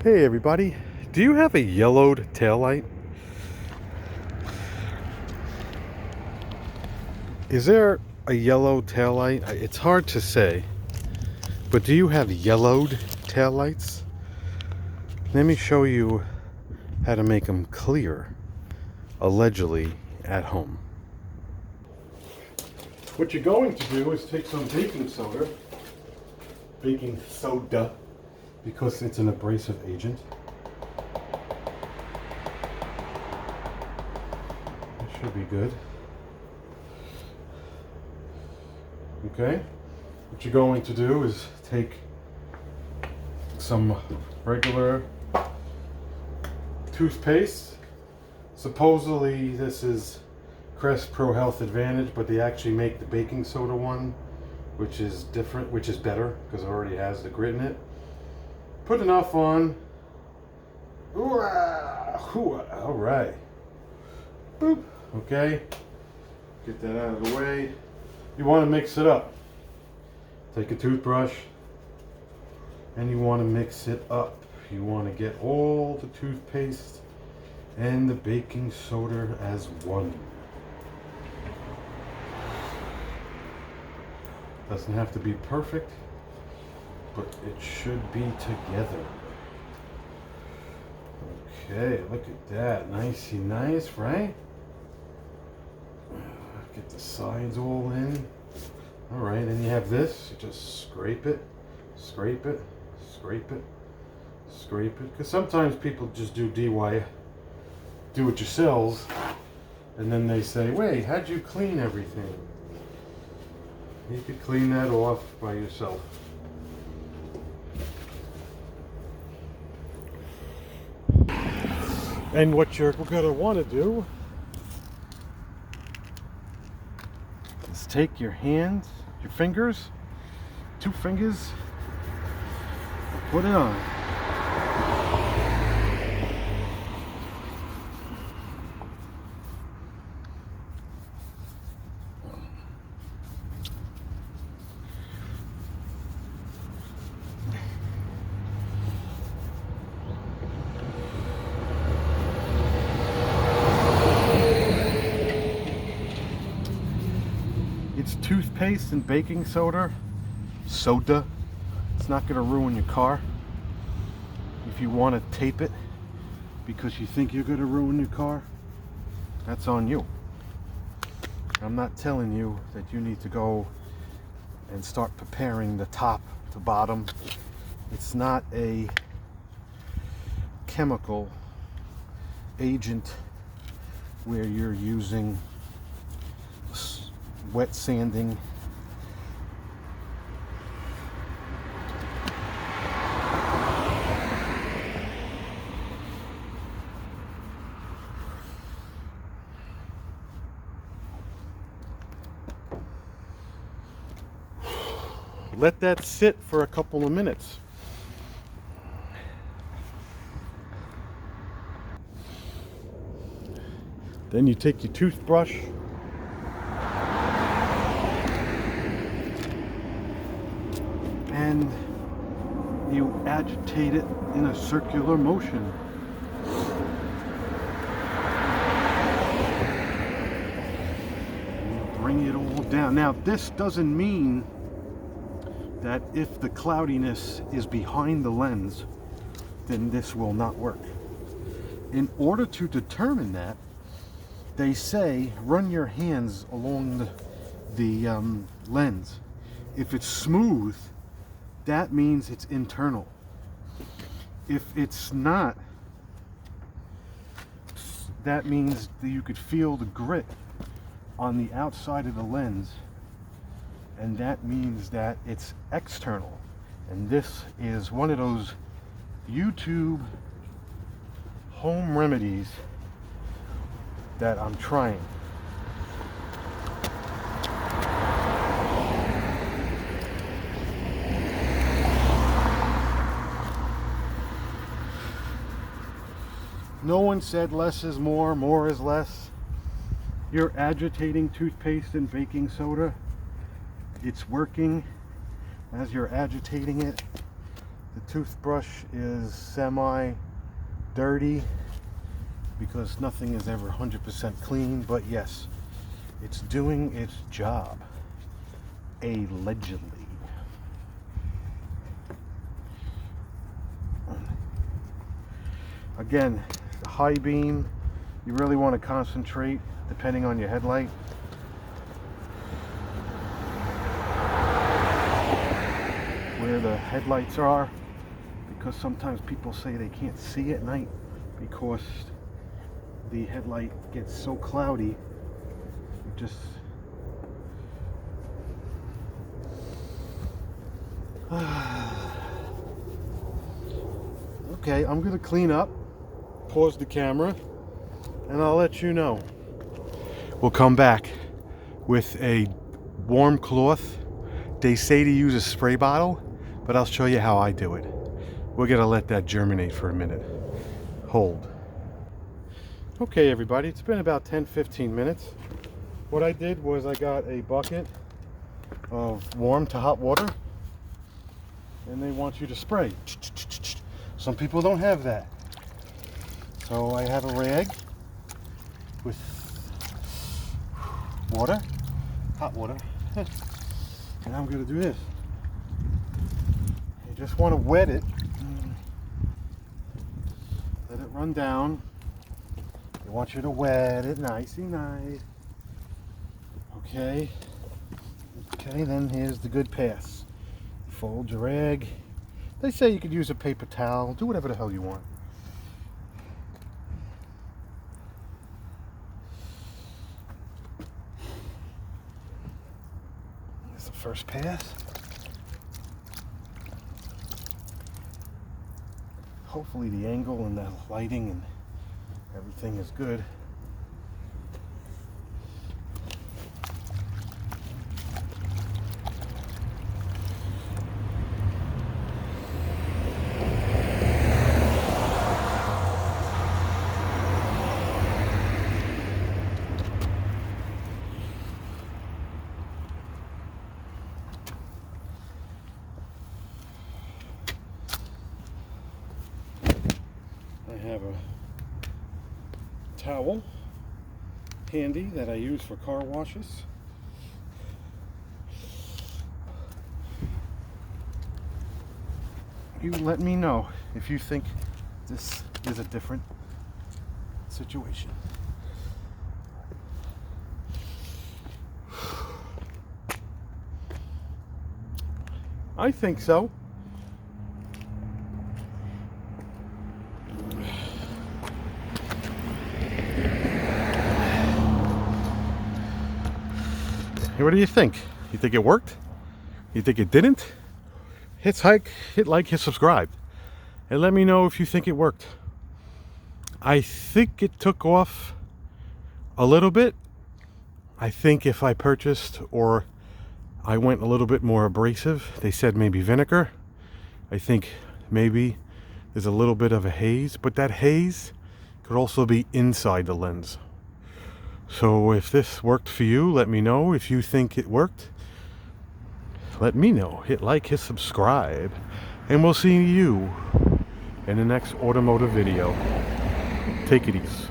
Hey everybody, do you have a yellowed taillight? Is there a yellow taillight? It's hard to say, but do you have yellowed taillights? Let me show you how to make them clear, allegedly at home. What you're going to do is take some baking soda, because it's an abrasive agent. It should be good. Okay, what you're going to do is take some regular toothpaste. Supposedly this is Crest Pro Health Advantage, but they actually make the baking soda one, which is different, which is better because it already has the grit in it. Put enough on. All right. Boop. Okay. Get that out of the way. You want to mix it up. Take a toothbrush and you want to mix it up. You want to get all the toothpaste and the baking soda as one. Doesn't have to be perfect, but it should be together. Okay, look at that. Nicey nice, right? Get the sides all in. All right, and you have this. You just scrape it, scrape it, scrape it, scrape it. Because sometimes people just do do-it-yourselves, and then they say, wait, how'd you clean everything? You could clean that off by yourself. And what you're gonna want to do is take your hands, your fingers, 2 fingers, and put it on. It's toothpaste and baking soda. It's not going to ruin your car. If you want to tape it because you think you're going to ruin your car, that's on you. I'm not telling you that you need to go and start preparing the top to bottom. It's not a chemical agent where you're using wet sanding. Let that sit for a couple of minutes. Then you take your toothbrush and you agitate it in a circular motion. You bring it all down. Now, this doesn't mean that if the cloudiness is behind the lens, then this will not work. In order to determine that, they say run your hands along the lens. If it's smooth, that means it's internal. If it's not, that means that you could feel the grit on the outside of the lens, and that means that it's external. And this is one of those YouTube home remedies that I'm trying. No one said less is more is less. You're agitating toothpaste and baking soda. It's working as you're agitating it. The toothbrush is semi dirty because nothing is ever 100% clean, but yes, it's doing its job, allegedly. Again, the high beam, you really want to concentrate depending on your headlight. Where the headlights are, because sometimes people say they can't see at night because the headlight gets so cloudy. You just okay, I'm gonna clean up, pause the camera, and I'll let you know. We'll come back with a warm cloth. They say to use a spray bottle, but I'll show you how I do it. We're gonna let that germinate for a minute. Hold. Okay everybody, it's been about 10-15 minutes. What I did was I got a bucket of warm to hot water, and they want you to spray. Some people don't have that. So I have a rag with water, hot water, and I'm gonna do this. You just want to wet it, let it run down. I want you to wet it nicey nice. Okay. Okay, then here's the good pass. Fold your rag. They say you could use a paper towel. Do whatever the hell you want. Here's the first pass. Hopefully the angle and the lighting and everything is good. I have a towel handy that I use for car washes. You let me know if you think this is a different situation. I think so. What do you think? You think it worked? You think it didn't? Hit like, hit subscribe, and let me know if you think it worked. I think it took off a little bit. I think if I purchased or I went a little bit more abrasive, they said maybe vinegar, I think maybe there's a little bit of a haze, but that haze could also be inside the lens. So if this worked for you, let me know. If you think it worked, let me know. Hit like, hit subscribe, and we'll see you in the next automotive video. Take it easy.